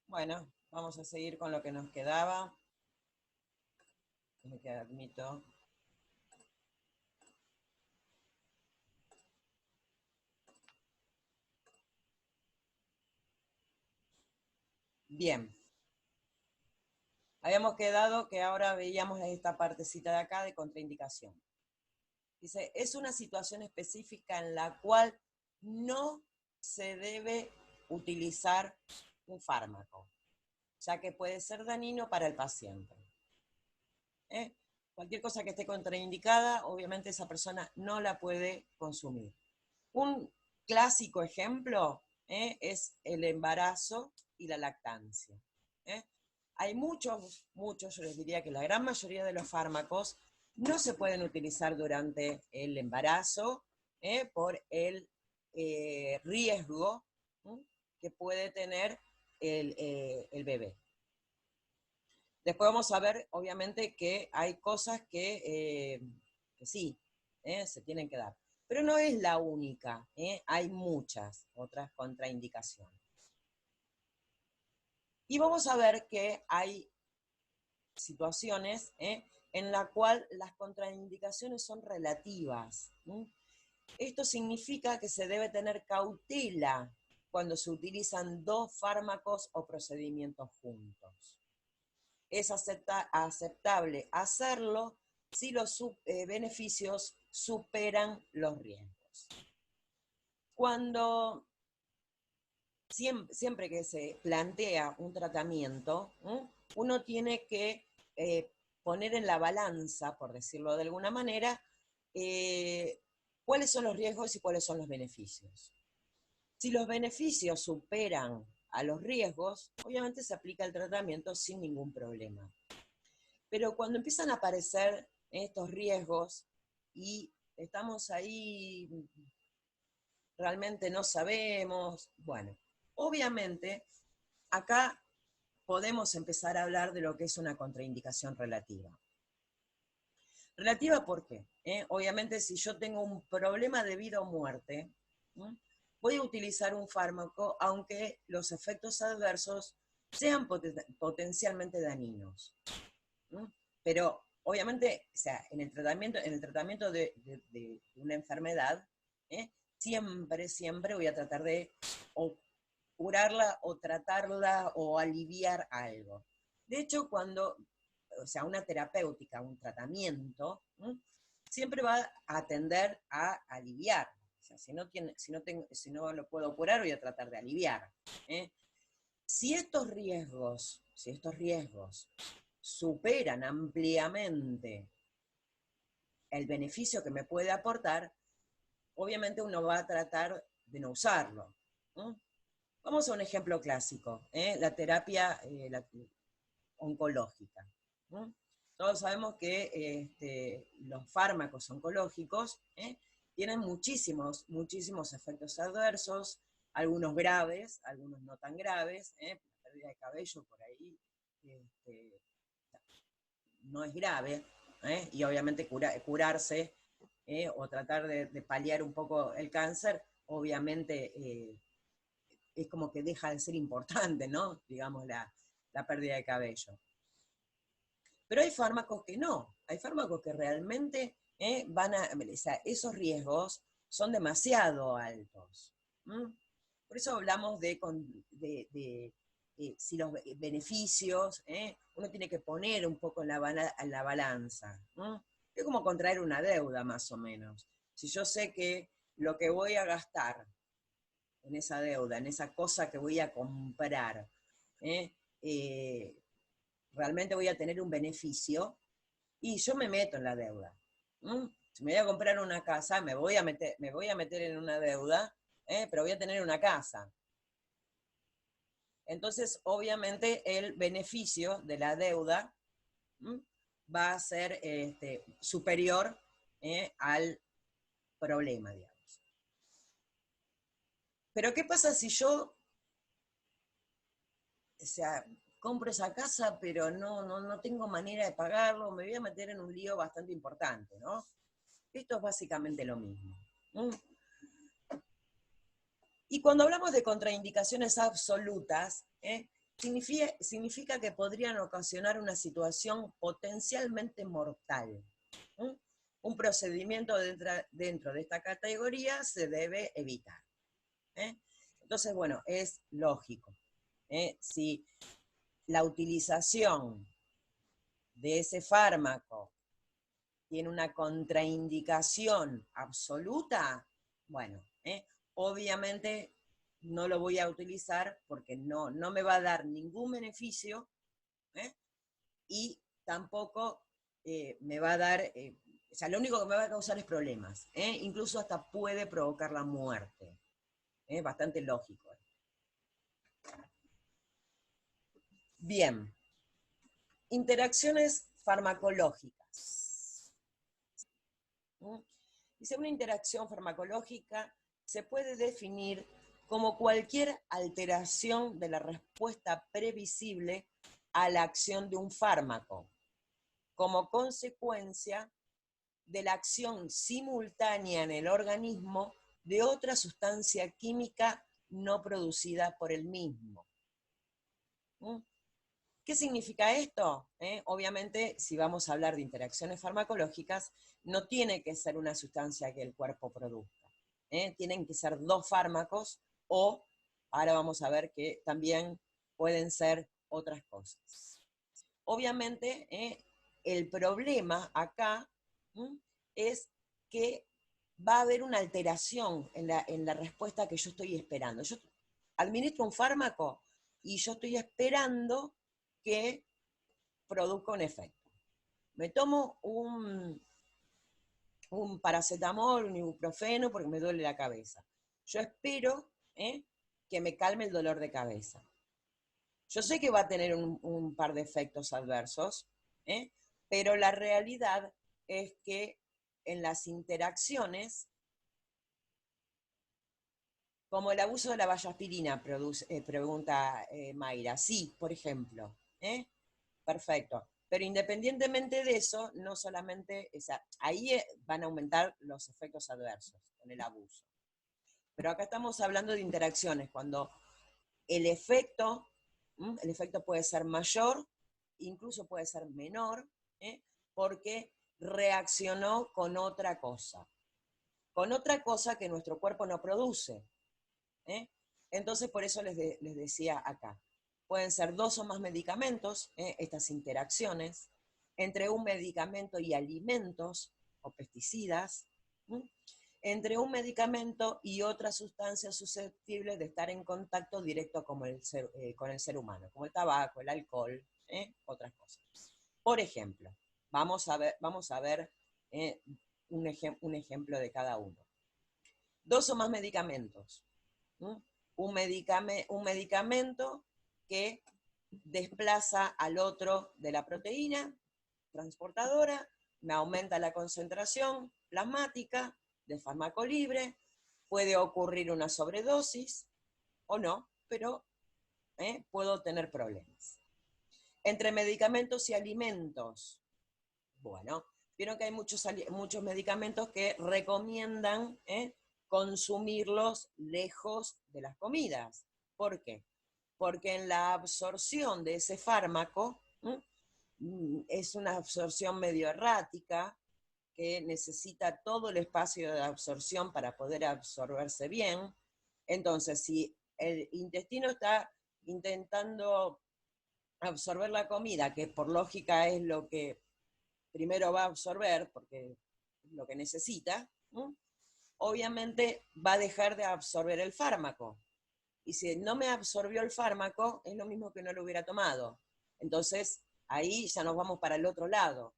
Bueno, vamos a seguir con lo que nos quedaba. Me queda, admito. Bien. Habíamos quedado que ahora veíamos esta partecita de acá de contraindicación. Dice, es una situación específica en la cual no se debe utilizar un fármaco, ya que puede ser dañino para el paciente. Cualquier cosa que esté contraindicada, obviamente esa persona no la puede consumir. Un clásico ejemplo es el embarazo y la lactancia. Hay muchos, yo les diría que la gran mayoría de los fármacos no se pueden utilizar durante el embarazo por el riesgo que puede tener el bebé. Después vamos a ver, obviamente, que hay cosas que sí, se tienen que dar. Pero no es la única, hay muchas otras contraindicaciones. Y vamos a ver que hay situaciones en la cual las contraindicaciones son relativas. Esto significa que se debe tener cautela cuando se utilizan dos fármacos o procedimientos juntos. Es aceptable hacerlo si los beneficios superan los riesgos. Cuando siempre que se plantea un tratamiento, uno tiene que poner en la balanza, por decirlo de alguna manera, cuáles son los riesgos y cuáles son los beneficios. Si los beneficios superan a los riesgos, obviamente se aplica el tratamiento sin ningún problema. Pero cuando empiezan a aparecer estos riesgos y estamos ahí, realmente no sabemos, bueno, obviamente acá podemos empezar a hablar de lo que es una contraindicación relativa. ¿Relativa por qué? Obviamente si yo tengo un problema de vida o muerte, voy a utilizar un fármaco aunque los efectos adversos sean potencialmente dañinos. Pero obviamente, o sea, en el tratamiento de una enfermedad, siempre voy a tratar de o curarla o tratarla o aliviar algo. De hecho, o sea, una terapéutica, un tratamiento, siempre va a tender a aliviar. O sea, si no lo puedo curar, voy a tratar de aliviar. Si estos riesgos superan ampliamente el beneficio que me puede aportar, obviamente uno va a tratar de no usarlo. Vamos a un ejemplo clásico, la terapia oncológica. Todos sabemos que los fármacos oncológicos tienen muchísimos efectos adversos, algunos graves, algunos no tan graves, la pérdida de cabello por ahí no es grave, y obviamente curarse o tratar de paliar un poco el cáncer, obviamente es como que deja de ser importante, ¿no? Digamos, la pérdida de cabello. Pero hay fármacos que no, hay fármacos que realmente o sea, esos riesgos son demasiado altos. Por eso hablamos de si los beneficios, uno tiene que poner un poco en la balanza. Es como contraer una deuda, más o menos. Si yo sé que lo que voy a gastar en esa deuda, en esa cosa que voy a comprar, realmente voy a tener un beneficio, y yo me meto en la deuda. Si me voy a comprar una casa, me voy a meter en una deuda, pero voy a tener una casa. Entonces, obviamente, el beneficio de la deuda va a ser superior al problema, digamos. Pero, ¿qué pasa si yo, o sea, compro esa casa, pero no tengo manera de pagarlo? Me voy a meter en un lío bastante importante, ¿no? Esto es básicamente lo mismo. Y cuando hablamos de contraindicaciones absolutas, significa que podrían ocasionar una situación potencialmente mortal. ¿Mm? Un procedimiento dentro de esta categoría se debe evitar. Entonces, bueno, es lógico. Si la utilización de ese fármaco tiene una contraindicación absoluta, bueno, obviamente no lo voy a utilizar porque no me va a dar ningún beneficio, y tampoco me va a dar, o sea, lo único que me va a causar es problemas, incluso hasta puede provocar la muerte. Bastante lógico. Bien, interacciones farmacológicas. Dice, una interacción farmacológica se puede definir como cualquier alteración de la respuesta previsible a la acción de un fármaco, como consecuencia de la acción simultánea en el organismo de otra sustancia química no producida por el mismo. ¿Qué significa esto? Obviamente, si vamos a hablar de interacciones farmacológicas, no tiene que ser una sustancia que el cuerpo produzca. Tienen que ser dos fármacos o, ahora vamos a ver que también pueden ser otras cosas. Obviamente, el problema acá es que va a haber una alteración en la respuesta que yo estoy esperando. Yo administro un fármaco y yo estoy esperando que produzca un efecto. Me tomo un paracetamol, un ibuprofeno porque me duele la cabeza. Yo espero que me calme el dolor de cabeza. Yo sé que va a tener un par de efectos adversos, pero la realidad es que en las interacciones, como el abuso de la vallaspirina, pregunta Mayra, sí, por ejemplo, perfecto. Pero independientemente de eso, no solamente, o sea, ahí van a aumentar los efectos adversos con el abuso. Pero acá estamos hablando de interacciones, cuando el efecto puede ser mayor, incluso puede ser menor, porque reaccionó con otra cosa que nuestro cuerpo no produce. Entonces, por eso les decía acá, pueden ser dos o más medicamentos, estas interacciones, entre un medicamento y alimentos o pesticidas, entre un medicamento y otra sustancia susceptible de estar en contacto directo con el ser humano, como el tabaco, el alcohol, otras cosas. Por ejemplo, vamos a ver un ejemplo de cada uno. Dos o más medicamentos. Un medicamento que desplaza al otro de la proteína transportadora, me aumenta la concentración plasmática de fármaco libre, puede ocurrir una sobredosis o no, pero puedo tener problemas. Entre medicamentos y alimentos, bueno, vieron que hay muchos medicamentos que recomiendan consumirlos lejos de las comidas. ¿Por qué? Porque en la absorción de ese fármaco es una absorción medio errática, que necesita todo el espacio de absorción para poder absorberse bien. Entonces, si el intestino está intentando absorber la comida, que por lógica es lo que primero va a absorber, porque es lo que necesita, obviamente va a dejar de absorber el fármaco. Y si no me absorbió el fármaco, es lo mismo que no lo hubiera tomado. Entonces, ahí ya nos vamos para el otro lado.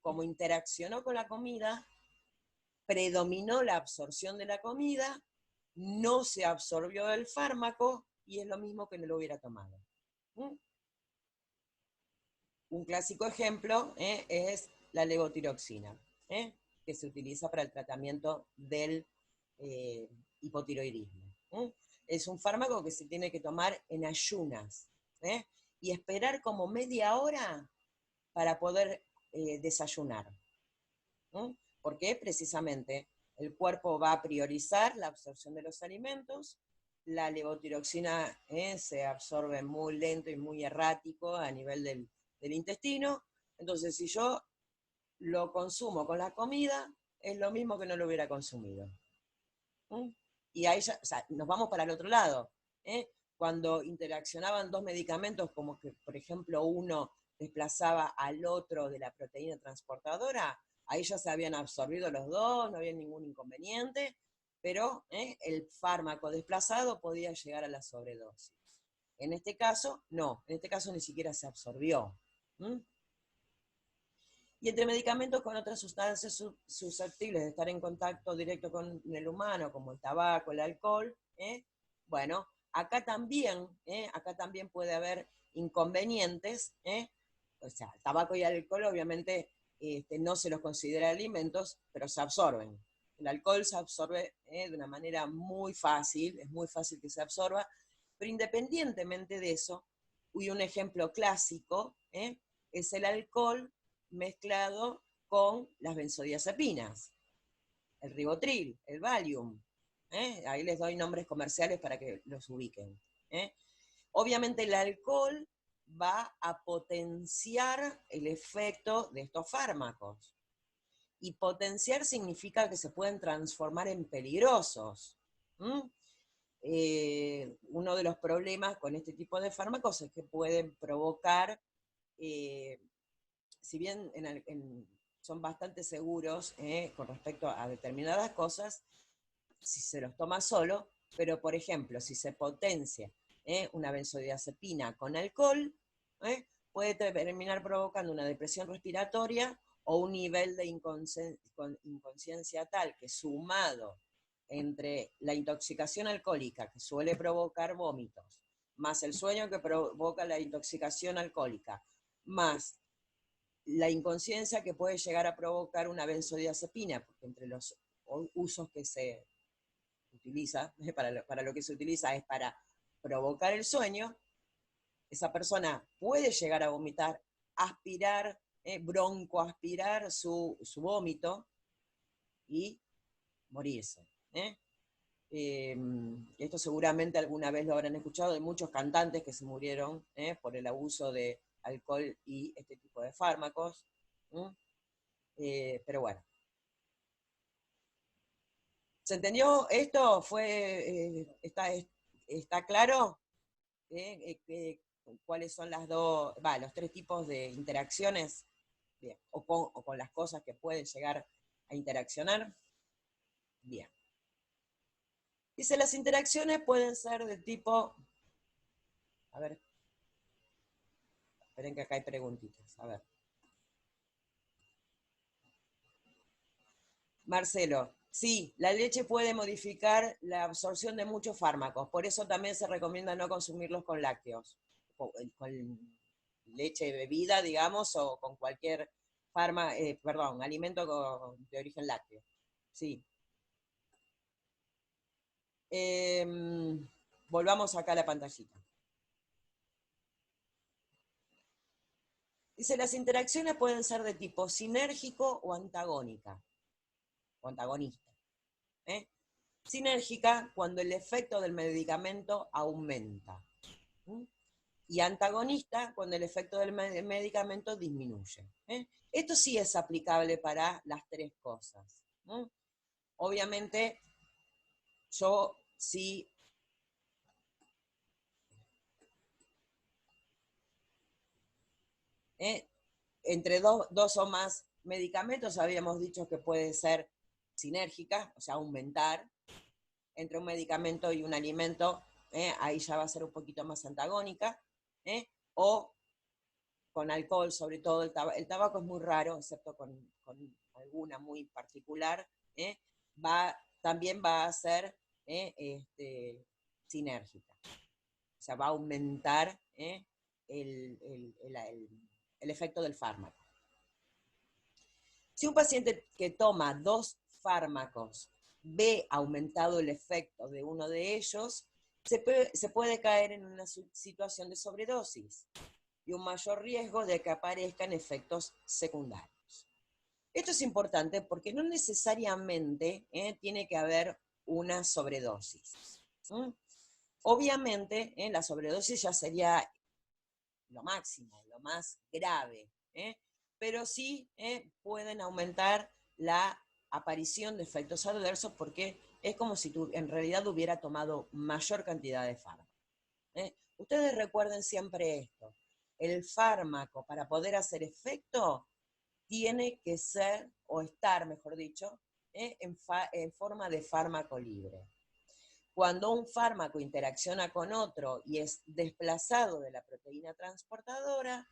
Como interaccionó con la comida, predominó la absorción de la comida, no se absorbió el fármaco y es lo mismo que no lo hubiera tomado. Un clásico ejemplo es la levotiroxina, que se utiliza para el tratamiento del hipotiroidismo. Es un fármaco que se tiene que tomar en ayunas y esperar como media hora para poder desayunar. Porque precisamente el cuerpo va a priorizar la absorción de los alimentos la levotiroxina se absorbe muy lento y muy errático a nivel del intestino. Entonces, si yo lo consumo con la comida, es lo mismo que no lo hubiera consumido. ¿Mm? Y ahí ya, o sea, nos vamos para el otro lado. ¿Eh? Cuando interaccionaban dos medicamentos, como que, por ejemplo, uno desplazaba al otro de la proteína transportadora, ahí ya se habían absorbido los dos, no había ningún inconveniente, pero el fármaco desplazado podía llegar a la sobredosis. En este caso, no, en este caso ni siquiera se absorbió. ¿Mm? Y entre medicamentos con otras sustancias susceptibles de estar en contacto directo con el humano, como el tabaco, el alcohol, bueno, acá también puede haber inconvenientes, o sea, el tabaco y el alcohol obviamente no se los considera alimentos, pero se absorben. El alcohol se absorbe de una manera muy fácil, es muy fácil que se absorba, pero independientemente de eso, y un ejemplo clásico es el alcohol mezclado con las benzodiazepinas, el ribotril, el Valium. Ahí les doy nombres comerciales para que los ubiquen. Obviamente el alcohol va a potenciar el efecto de estos fármacos. Y potenciar significa que se pueden transformar en peligrosos. Uno de los problemas con este tipo de fármacos es que pueden provocar si bien son bastante seguros con respecto a determinadas cosas, si se los toma solo, pero por ejemplo, si se potencia una benzodiazepina con alcohol, puede terminar provocando una depresión respiratoria o un nivel de inconsciencia tal que sumado entre la intoxicación alcohólica, que suele provocar vómitos, más el sueño que provoca la intoxicación alcohólica, más la inconsciencia que puede llegar a provocar una benzodiazepina, porque entre los usos que se utiliza, para lo que se utiliza es para provocar el sueño, esa persona puede llegar a vomitar, aspirar, broncoaspirar su vómito y morirse. Esto seguramente alguna vez lo habrán escuchado de muchos cantantes que se murieron por el abuso de alcohol y este tipo de fármacos. Pero bueno. ¿Se entendió esto? ¿Está claro? ¿Cuáles son los tres tipos de interacciones? Bien. O con las cosas que pueden llegar a interaccionar. Bien. Dice, las interacciones pueden ser de tipo... A ver, esperen que acá hay preguntitas. A ver. Marcelo, sí, la leche puede modificar la absorción de muchos fármacos, por eso también se recomienda no consumirlos con lácteos, con leche de bebida, digamos, o con cualquier alimento de origen lácteo. Sí. Volvamos acá a la pantallita. Dice, las interacciones pueden ser de tipo sinérgico o antagónica, o antagonista. Sinérgica cuando el efecto del medicamento aumenta. Y antagonista cuando el efecto del medicamento disminuye. Esto sí es aplicable para las tres cosas. Obviamente, yo sí entre dos o más medicamentos habíamos dicho que puede ser sinérgica, o sea, aumentar. Entre un medicamento y un alimento, ahí ya va a ser un poquito más antagónica, o con alcohol, sobre todo el tabaco es muy raro, excepto con alguna muy particular, también va a ser sinérgica, o sea, va a aumentar el efecto del fármaco. Si un paciente que toma dos fármacos ve aumentado el efecto de uno de ellos, se puede caer en una situación de sobredosis y un mayor riesgo de que aparezcan efectos secundarios. Esto es importante porque no necesariamente tiene que haber una sobredosis. Obviamente, la sobredosis ya sería lo máximo, lo más grave, pero sí pueden aumentar la aparición de efectos adversos porque es como si en realidad hubiera tomado mayor cantidad de fármaco. Ustedes recuerden siempre esto, el fármaco para poder hacer efecto tiene que ser, o estar, mejor dicho, en forma de fármaco libre. Cuando un fármaco interacciona con otro y es desplazado de la proteína transportadora,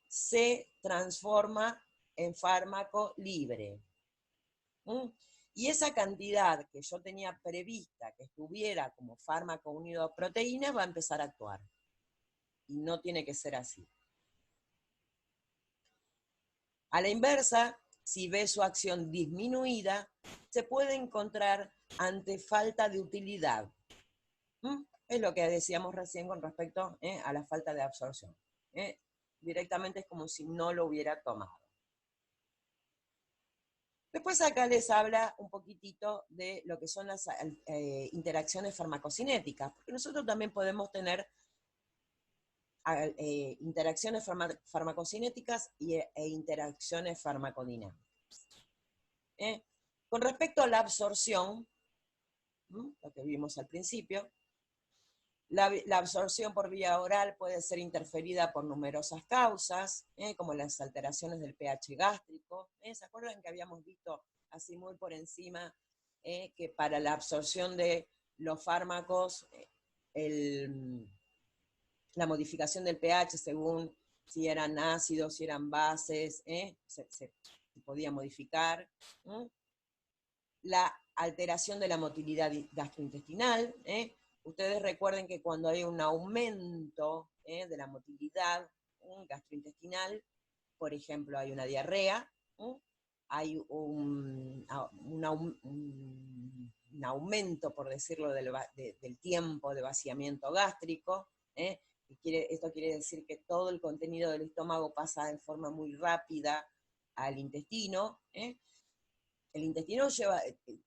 se transforma en fármaco libre. ¿Mm? Y esa cantidad que yo tenía prevista que estuviera como fármaco unido a proteínas va a empezar a actuar. Y no tiene que ser así. A la inversa, si ve su acción disminuida, se puede encontrar ante falta de utilidad. Es lo que decíamos recién con respecto a la falta de absorción. Directamente es como si no lo hubiera tomado. Después acá les habla un poquitito de lo que son las interacciones farmacocinéticas, porque nosotros también podemos tener interacciones farmacocinéticas e interacciones farmacodinámicas. Con respecto a la absorción, lo que vimos al principio, la absorción por vía oral puede ser interferida por numerosas causas, como las alteraciones del pH gástrico. ¿Se acuerdan que habíamos visto así muy por encima que para la absorción de los fármacos, la modificación del pH según si eran ácidos, si eran bases, se podía modificar? La alteración de la motilidad gastrointestinal. Ustedes recuerden que cuando hay un aumento de la motilidad gastrointestinal, por ejemplo, hay una diarrea, hay un aumento, por decirlo, del tiempo de vaciamiento gástrico. Esto quiere decir que todo el contenido del estómago pasa en forma muy rápida al intestino. El intestino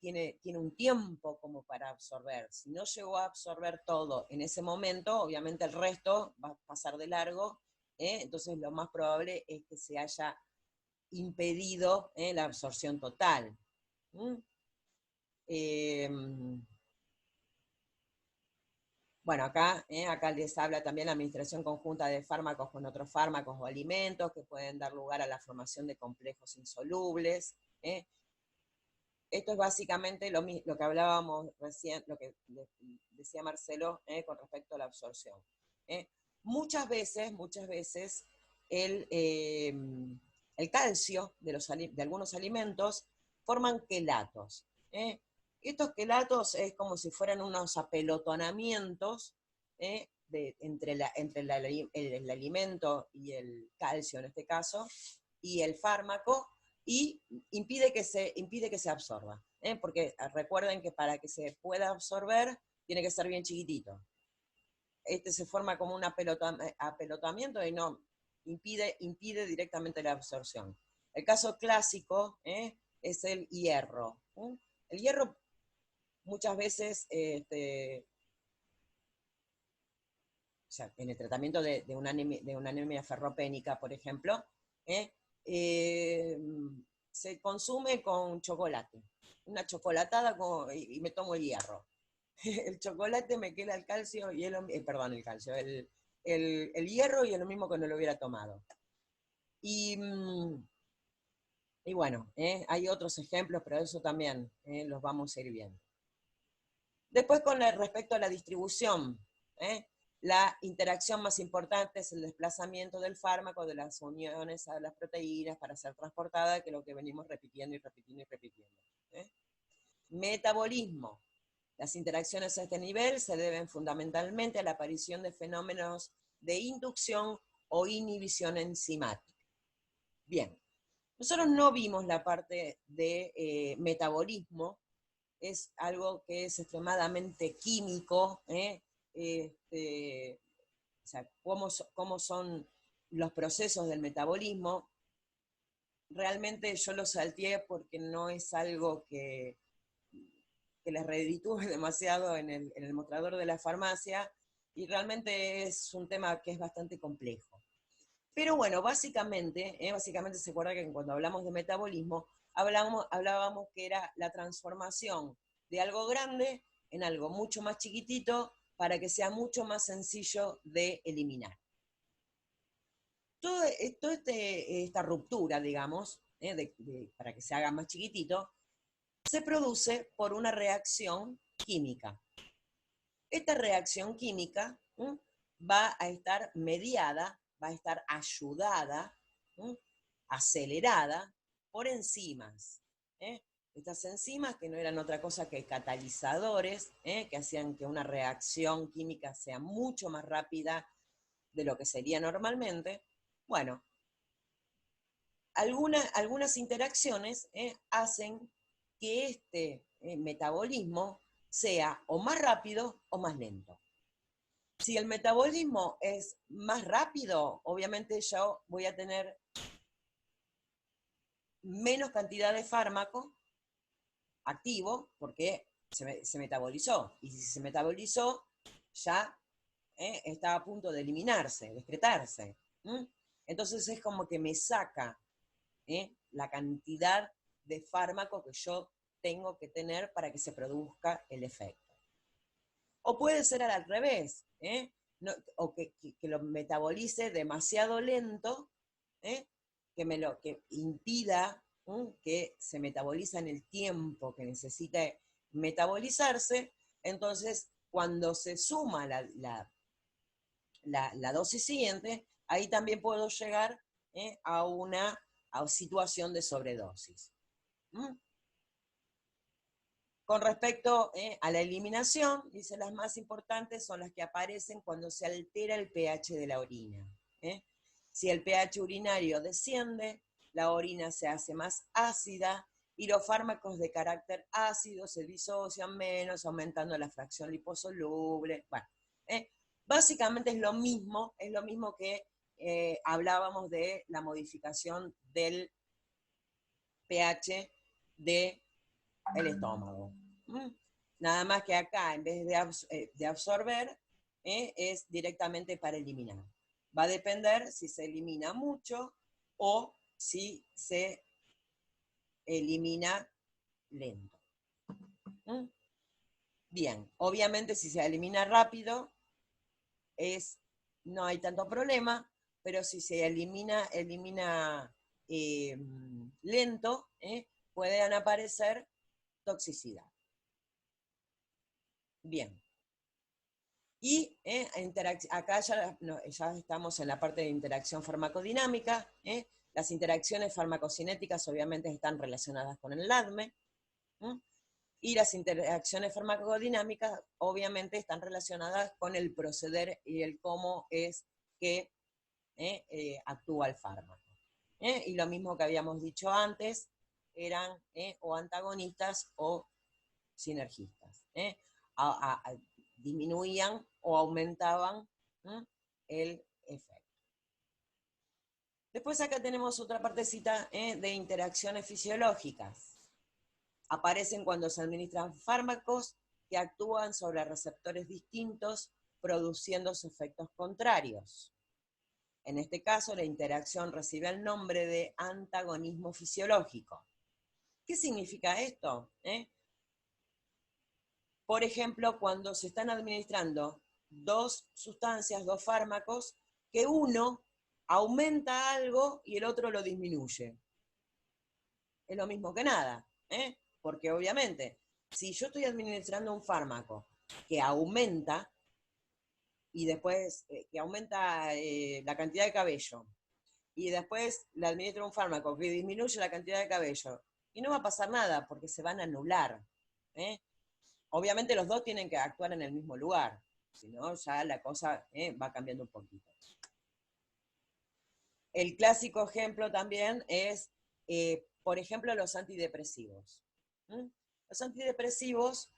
tiene un tiempo como para absorber. Si no llegó a absorber todo en ese momento, obviamente el resto va a pasar de largo, entonces lo más probable es que se haya impedido la absorción total. Bueno, acá les habla también la administración conjunta de fármacos con otros fármacos o alimentos que pueden dar lugar a la formación de complejos insolubles. Esto es básicamente lo que hablábamos recién, lo que decía Marcelo con respecto a la absorción. Muchas veces el calcio de algunos alimentos forman quelatos. Estos quelatos es como si fueran unos apelotonamientos entre el alimento y el calcio en este caso, y el fármaco, y impide que se absorba. Porque recuerden que para que se pueda absorber tiene que ser bien chiquitito. Este se forma como un apelotamiento y no, impide directamente la absorción. El caso clásico es el hierro. El hierro muchas veces, o sea, en el tratamiento de una anemia ferropénica, por ejemplo, se consume con chocolate. Una chocolatada y me tomo el hierro. El chocolate me queda el calcio y perdón, el calcio, el hierro, y es lo mismo que no lo hubiera tomado. Y bueno, hay otros ejemplos, pero eso también los vamos a ir viendo. Después, con respecto a la distribución, la interacción más importante es el desplazamiento del fármaco de las uniones a las proteínas para ser transportada, que es lo que venimos repitiendo y repitiendo y repitiendo. Metabolismo. Las interacciones a este nivel se deben fundamentalmente a la aparición de fenómenos de inducción o inhibición enzimática. Bien, nosotros no vimos la parte de metabolismo, es algo que es extremadamente químico, o sea, cómo son los procesos del metabolismo. Realmente yo lo salteé porque no es algo que que les reditúe demasiado en el mostrador de la farmacia, y realmente es un tema que es bastante complejo. Pero bueno, básicamente se acuerda que cuando hablamos de metabolismo, hablábamos que era la transformación de algo grande en algo mucho más chiquitito para que sea mucho más sencillo de eliminar. Toda esta ruptura, digamos, para que se haga más chiquitito, se produce por una reacción química. Esta reacción química va a estar mediada, va a estar ayudada, acelerada por enzimas. Estas enzimas, que no eran otra cosa que catalizadores, que hacían que una reacción química sea mucho más rápida de lo que sería normalmente. Bueno, algunas interacciones hacen que este metabolismo sea o más rápido o más lento. Si el metabolismo es más rápido, obviamente yo voy a tener menos cantidad de fármaco activo porque se metabolizó. Y si se metabolizó, ya está a punto de eliminarse, de excretarse. Entonces es como que me saca la cantidad de fármaco que yo tengo que tener para que se produzca el efecto. O puede ser al revés, o que lo metabolice demasiado lento, que impida que se metaboliza en el tiempo que necesite metabolizarse. Entonces, cuando se suma la dosis siguiente, ahí también puedo llegar a una situación de sobredosis. Con respecto a la eliminación, dice, las más importantes son las que aparecen cuando se altera el pH de la orina. Si el pH urinario desciende, la orina se hace más ácida y los fármacos de carácter ácido se disocian menos, aumentando la fracción liposoluble. Bueno, básicamente es lo mismo que hablábamos de la modificación del pH del estómago. Nada más que acá, en vez de absorber, es directamente para eliminar. Va a depender si se elimina mucho o si se elimina lento. Bien, obviamente si se elimina rápido, no hay tanto problema, pero si se elimina lento, pueden aparecer toxicidad. Bien. Y acá ya estamos en la parte de interacción farmacodinámica. Las interacciones farmacocinéticas obviamente están relacionadas con el ADME. Y las interacciones farmacodinámicas obviamente están relacionadas con el proceder y el cómo es que actúa el fármaco. Y lo mismo que habíamos dicho antes, eran o antagonistas o sinergistas. Disminuían o aumentaban el efecto. Después acá tenemos otra partecita de interacciones fisiológicas. Aparecen cuando se administran fármacos que actúan sobre receptores distintos, produciendo efectos contrarios. En este caso, la interacción recibe el nombre de antagonismo fisiológico. ¿Qué significa esto? Por ejemplo, cuando se están administrando dos sustancias, dos fármacos, que uno aumenta algo y el otro lo disminuye. Es lo mismo que nada, porque obviamente, si yo estoy administrando un fármaco que aumenta, y después que aumenta la cantidad de cabello, y después le administro un fármaco que disminuye la cantidad de cabello, y no va a pasar nada, porque se van a anular. Obviamente los dos tienen que actuar en el mismo lugar, si no ya la cosa va cambiando un poquito. El clásico ejemplo también es, por ejemplo, los antidepresivos. Los antidepresivos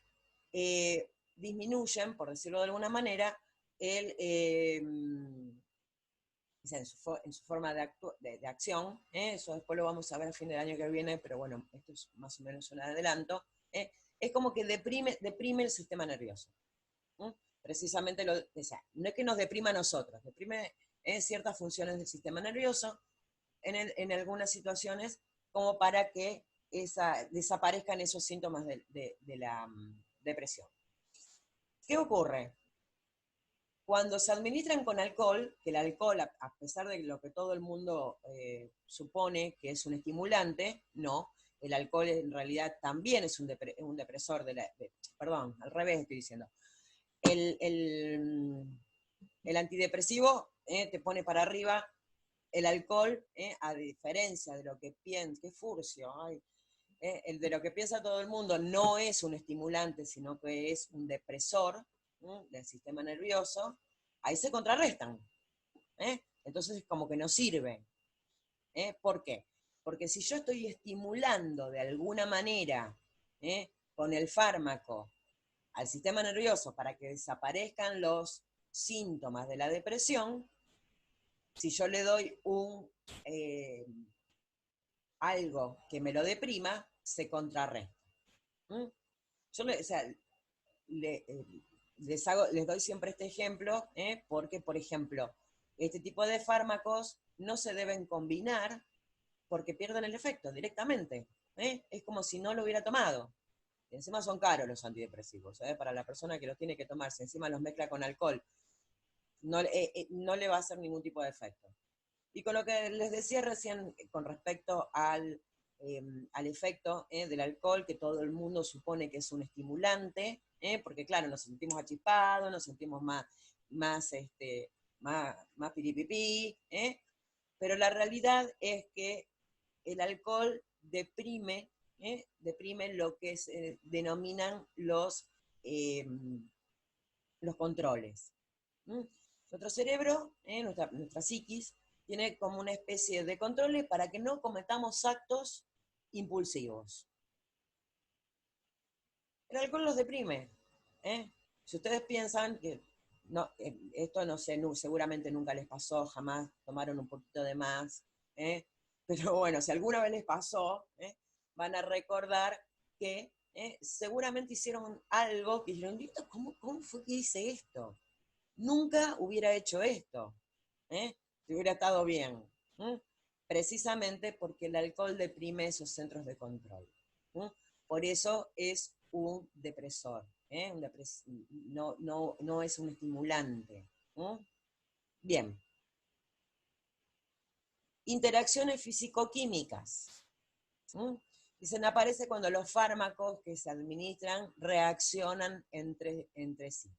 disminuyen, por decirlo de alguna manera, en su forma de acción. Eso después lo vamos a ver a fin del año que viene, pero bueno, esto es más o menos un adelanto. es como que deprime el sistema nervioso. ¿Mm? Precisamente, o sea, no es que nos deprima a nosotros, deprime ciertas funciones del sistema nervioso en algunas situaciones como para que desaparezcan esos síntomas de la depresión. ¿Qué ocurre? Cuando se administran con alcohol, que el alcohol, a pesar de lo que todo el mundo supone que es un estimulante, no, el alcohol en realidad también es un depresor perdón, al revés estoy diciendo. El, el, el antidepresivo te pone para arriba, el alcohol, a diferencia de lo que piensa, qué furcio, ay, el de lo que piensa todo el mundo, no es un estimulante, sino que es un depresor del sistema nervioso, ahí se contrarrestan. Entonces, como que no sirve. ¿Por qué? Porque si yo estoy estimulando de alguna manera con el fármaco al sistema nervioso para que desaparezcan los síntomas de la depresión, si yo le doy algo que me lo deprima, se contrarresta. ¿Mm? Yo o sea, les doy siempre este ejemplo, porque, por ejemplo, este tipo de fármacos no se deben combinar porque pierden el efecto directamente. Es como si no lo hubiera tomado. Y encima son caros los antidepresivos, para la persona que los tiene que tomar, si encima los mezcla con alcohol, no le va a hacer ningún tipo de efecto. Y con lo que les decía recién con respecto al efecto del alcohol, que todo el mundo supone que es un estimulante, porque claro, nos sentimos achispados, nos sentimos más piripipí, pero la realidad es que el alcohol deprime lo que denominan los controles. ¿Mm? Nuestro cerebro, nuestra psiquis, tiene como una especie de controles para que no cometamos actos impulsivos. El alcohol los deprime. Si ustedes piensan que no, esto no sé, seguramente nunca les pasó, jamás tomaron un poquito de más, pero bueno, si alguna vez les pasó, van a recordar que seguramente hicieron algo que dijeron, ¿cómo fue que hice esto? Nunca hubiera hecho esto, si hubiera estado bien. Precisamente porque el alcohol deprime esos centros de control. Por eso es un depresor, no es un estimulante. Bien. Interacciones físico-químicas. Dicen, aparece cuando los fármacos que se administran reaccionan entre sí.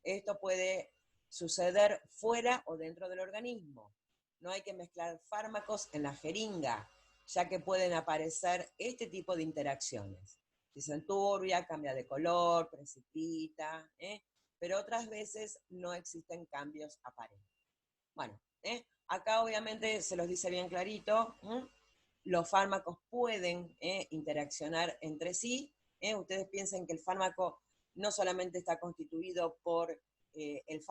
Esto puede suceder fuera o dentro del organismo. No hay que mezclar fármacos en la jeringa, ya que pueden aparecer este tipo de interacciones. Si se enturbia, cambia de color, precipita, pero otras veces no existen cambios aparentes. Bueno, acá obviamente se los dice bien clarito, los fármacos pueden interaccionar entre sí. Ustedes piensen que el fármaco no solamente está constituido por el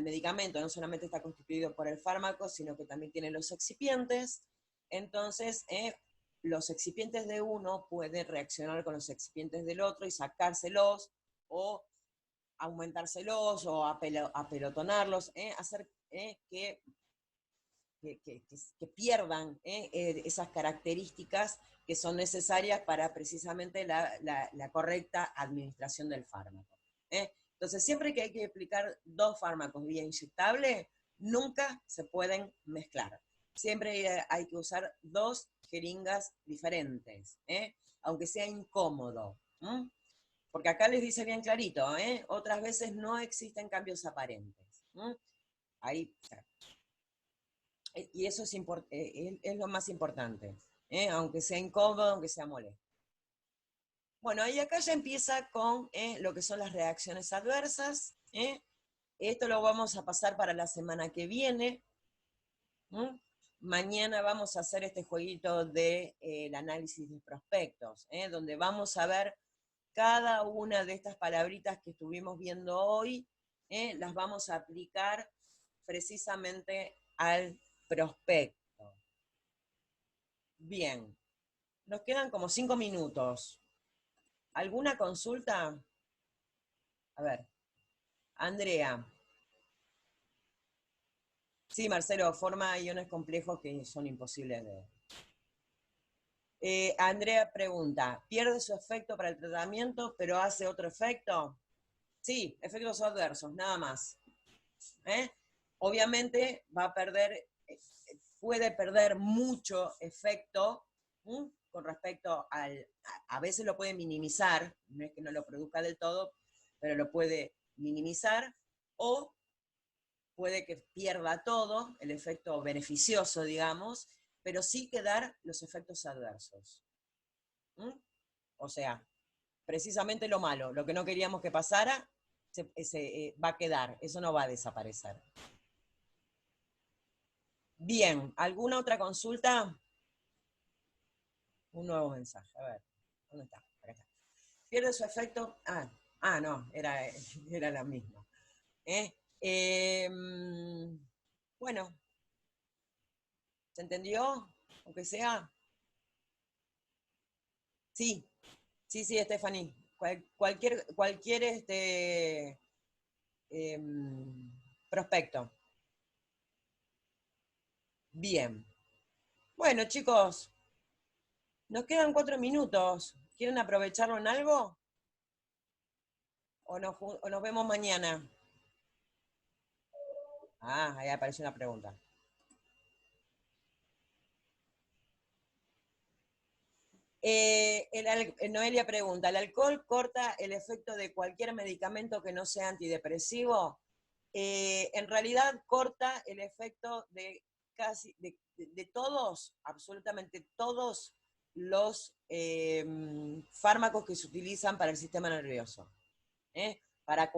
medicamento no solamente está constituido por el fármaco, sino que también tiene los excipientes. Entonces, los excipientes de uno pueden reaccionar con los excipientes del otro y sacárselos o aumentárselos o apelotonarlos, hacer que pierdan esas características que son necesarias para precisamente la correcta administración del fármaco. Entonces, siempre que hay que aplicar dos fármacos vía inyectable, nunca se pueden mezclar. Siempre hay que usar dos jeringas diferentes, aunque sea incómodo. Porque acá les dice bien clarito, otras veces no existen cambios aparentes. Ahí, y eso es lo más importante, aunque sea incómodo, aunque sea molesto. Bueno, y acá ya empieza con lo que son las reacciones adversas. Esto lo vamos a pasar para la semana que viene. Mañana vamos a hacer este jueguito del análisis de prospectos, donde vamos a ver cada una de estas palabritas que estuvimos viendo hoy, las vamos a aplicar precisamente al prospecto. Bien, nos quedan como 5 minutos. ¿Alguna consulta? A ver, Andrea. Sí, Marcelo, forma iones complejos que son imposibles de... Andrea pregunta, ¿pierde su efecto para el tratamiento, pero hace otro efecto? Sí, efectos adversos, nada más. ¿Eh? Obviamente va a perder, puede perder mucho efecto con respecto a veces lo puede minimizar, no es que no lo produzca del todo, pero lo puede minimizar, o puede que pierda todo, el efecto beneficioso, digamos, pero sí quedar los efectos adversos. ¿Mm? O sea, precisamente lo malo, lo que no queríamos que pasara, va a quedar, eso no va a desaparecer. Bien, ¿alguna otra consulta? Un nuevo mensaje, a ver, ¿dónde está? Acá está. ¿Pierde su efecto? No, era la misma. ¿Eh? Bueno, ¿se entendió? Aunque sea. Sí, sí, Stephanie. Cualquier prospecto. Bien. Bueno, chicos, nos quedan 4 minutos. ¿Quieren aprovecharlo en algo? ¿O nos vemos mañana? Ahí aparece una pregunta. Noelia pregunta, ¿el alcohol corta el efecto de cualquier medicamento que no sea antidepresivo? En realidad corta el efecto de todos, absolutamente todos los fármacos que se utilizan para el sistema nervioso. Para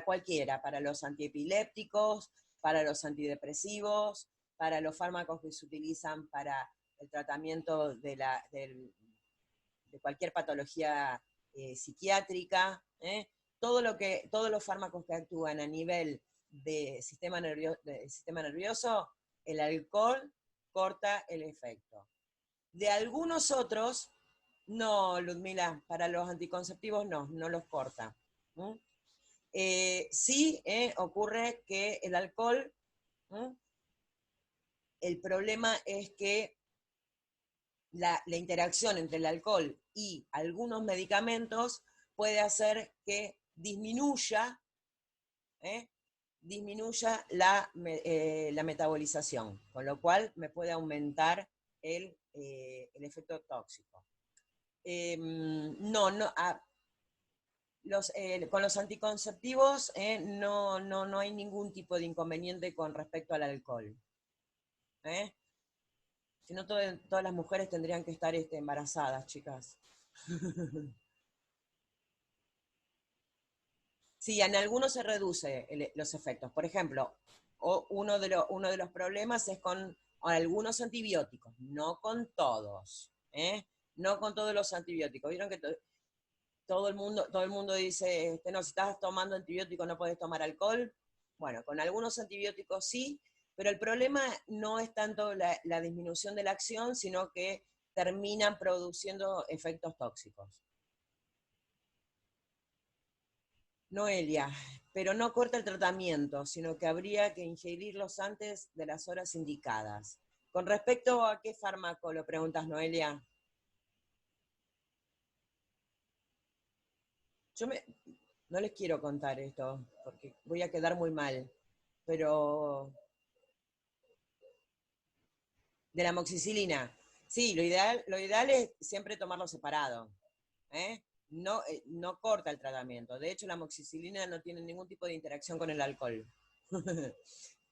cualquiera, para los antiepilépticos, para los antidepresivos, para los fármacos que se utilizan para el tratamiento de cualquier patología psiquiátrica, todos los fármacos que actúan a nivel sistema nervioso, el alcohol corta el efecto. De algunos otros, no, Ludmila, para los anticonceptivos no los corta. Sí, ocurre que el alcohol, el problema es que la interacción entre el alcohol y algunos medicamentos puede hacer que disminuya la metabolización, con lo cual me puede aumentar el efecto tóxico. Con los anticonceptivos no hay ningún tipo de inconveniente con respecto al alcohol. Si no, todas las mujeres tendrían que estar embarazadas, chicas. Sí, en algunos se reduce los efectos. Por ejemplo, uno de los problemas es con algunos antibióticos, no con todos. No con todos los antibióticos. Vieron que todo el mundo dice, no, si estás tomando antibióticos no puedes tomar alcohol. Bueno, con algunos antibióticos sí, pero el problema no es tanto la disminución de la acción, sino que terminan produciendo efectos tóxicos. Noelia, pero no corta el tratamiento, sino que habría que ingerirlos antes de las horas indicadas. Con respecto a qué fármaco, lo preguntas, Noelia. No les quiero contar esto, porque voy a quedar muy mal, pero de la amoxicilina. Sí, lo ideal es siempre tomarlo separado. No corta el tratamiento. De hecho, la amoxicilina no tiene ningún tipo de interacción con el alcohol.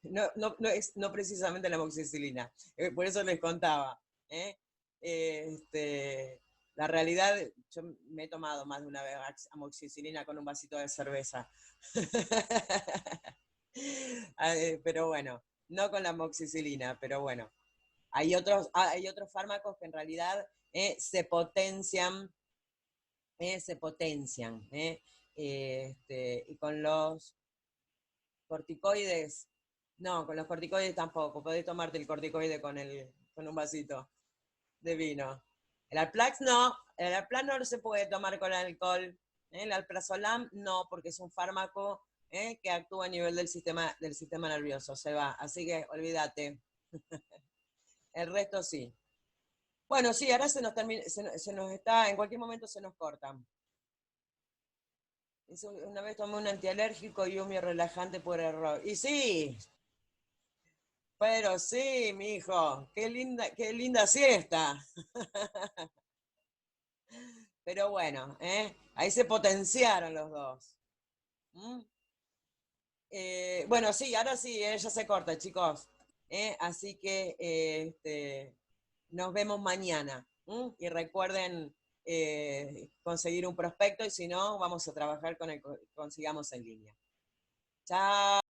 No precisamente la amoxicilina. Por eso les contaba. ¿eh? La realidad, yo me he tomado más de una vez amoxicilina con un vasito de cerveza. Pero bueno, no con la amoxicilina, pero bueno. Hay otros fármacos que en realidad se potencian. Y con los corticoides, no, con los corticoides tampoco. Podés tomarte el corticoide con un vasito de vino. El Alplax no, el Alplax no se puede tomar con alcohol. El Alprazolam no, porque es un fármaco que actúa a nivel del sistema nervioso, se va. Así que olvídate. El resto sí. Bueno, sí, ahora se nos termina, se nos está, en cualquier momento se nos cortan. Una vez tomé un antialérgico y un relajante por error. Y sí, pero sí, mi hijo, qué linda siesta. Pero bueno, ahí se potenciaron los dos. ¿Mm? Bueno, sí, ahora sí, ya se corta, chicos. Así que nos vemos mañana. ¿Mm? Y recuerden conseguir un prospecto y si no, vamos a trabajar con el que consigamos en línea. Chao.